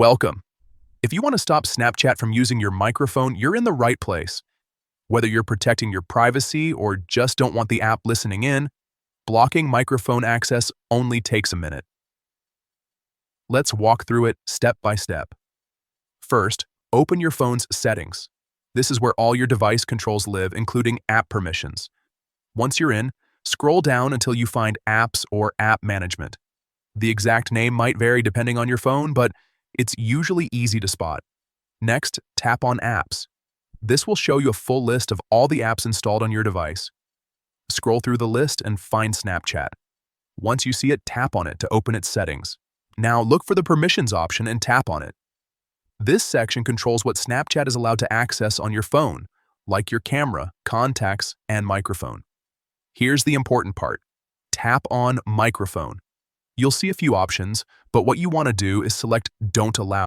Welcome. If you want to stop Snapchat from using your microphone, you're in the right place. Whether you're protecting your privacy or just don't want the app listening in, blocking microphone access only takes a minute. Let's walk through it step by step. First, open your phone's settings. This is where all your device controls live, including app permissions. Once you're in, scroll down until you find Apps or App Management. The exact name might vary depending on your phone, but it's usually easy to spot. Next, tap on Apps. This will show you a full list of all the apps installed on your device. Scroll through the list and find Snapchat. Once you see it, tap on it to open its settings. Now look for the Permissions option and tap on it. This section controls what Snapchat is allowed to access on your phone, like your camera, contacts, and microphone. Here's the important part. Tap on Microphone. You'll see a few options, but what you want to do is select Don't Allow.